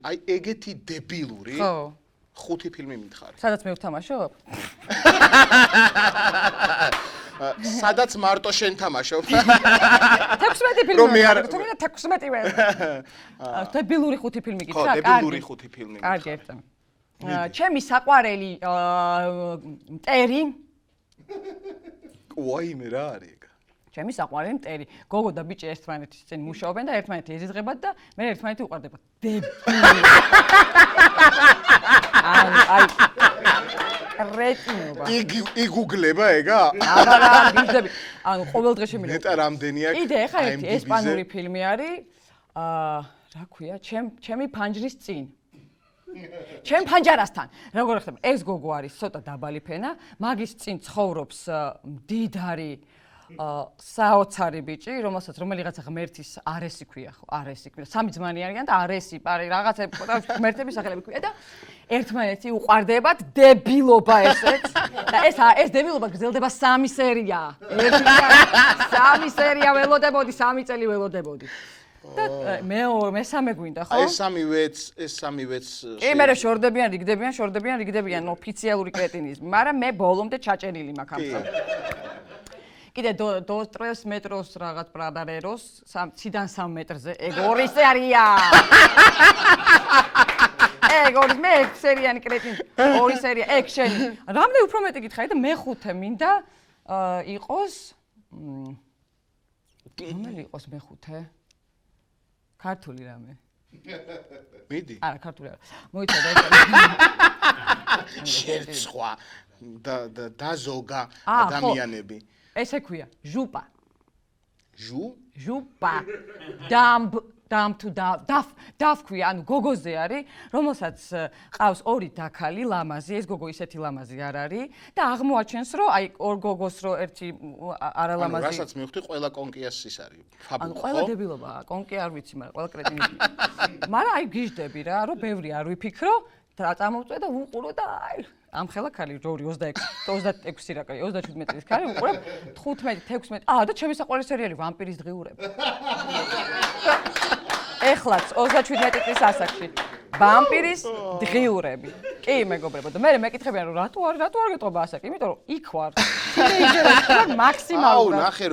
აი ეგეთი დებილური ხუთი ფილმი მითხარი. სადაც მე ვთამაშობ? სადაც მარტო შენ თამაშობ. 16 ფილმი. რომ მე არ თუმცა 16-ვე. დებილური ხუთი ფილმი გითხრა? ხო, დებილური ხუთი ფილმი. კარგი, ერთად. ჩემი საყვარელი მტერი. ვაიმე რა არის ეგ? ჩემი საყვარელი მტერი. გოგო და ბიჭი ერთმანეთის წინ მუშაობენ და ერთმანეთი ეზიზღებათ და მე ერთმანეთი უყვარდებათ. დებილი. აი რეტინობა. იგუგლება ეგა? აბა გიჟდები. ანუ ყოველ დღე შემიძლია. ნეტა რამდენი აქვს? იდე ახლა ერთი ესპანური ფილმი არის. რა ქვია? ჩემი ფანჯრის წინ. ჩემ ფანჯარასთან. როგორ ხდება? ეს გოგო არის ცოტა დაბალი ფენა, მაგის წინ ცხოვრობს მდიდარი საოცარი ბიჭი, რომელიღაცა ღმერთის არესი ქვია ხო? არესი ქვია. სამი ძმანი არიან და არესი, რაღაცა ღმერთების სახელები ქვია და ერთმანეთი უყვარდებათ დებილობა ესეც. და ეს დებილობა გრძელდება 3 სერია. სამი სერია ველოდებოდი, 3 წელი ველოდებოდი. და მესამე გვინდა ხო? ეს სამივეც კი მე შორდებიან, რიგდებიან ოფიციალური კრეტინიზმი, მაგრამ მე ბოლომდე ჩაჭერილი მაქვს ამ კიდე dos tres metros რაღაც პრადარეროს, ციდან 3 მეტრზე, ეგ ორი სერია. ეგ ორი მე სერიანი კრეტინი, ორი სერია, ეგ შენი. რამდენი უფრო მეტი გითხარი და მეხუთე მინდა იყოს რომელი იყოს მეხუთე? ქართული რამე. მიდი. არა, ქართული არა. მოიცადე ეს. შეცვა და ზოგა ადამიანები. ესე ქვია, ჟუპა. ჟუპა. დაფ ქვია, ანუ გოგოზე არის, რომელსაც ყავს ორი დაქალი, ლამაზი, ეს გოგო ისეთი ლამაზი არ არის და აღმოაჩენს, რომ აი ორ გოგოს რო ერთი არალამაზი. ანუ რასაც მივხვდი, ყველა კონკიას ის არის. ანუ ყველა დებილობაა, კონკი არ ვიცი, მაგრამ ყველა კრეტინიზმი. მაგრამ აი გიჟდები რა, რომ ბევრი არ ვიფიქრო, და წამოვწვე და ვუყურო და აი ამ ხელა ქალი ჯორი 26 რა კაი 37 წლის ქალი ვუყურებ 15-16 და ჩემი საყვარელი სერიალი ვამპირის დღიურები. ეხლაც 37 წლის ასაკში ვამპირის დღიურები. კი მეგობრებო და მე მეკითხებიან რომ რატო არ გეტყობა ასაკი? იმიტომ რომ იქ ვარ. თინეიჯერები ვარ მაქსიმალურად. აუ ნახე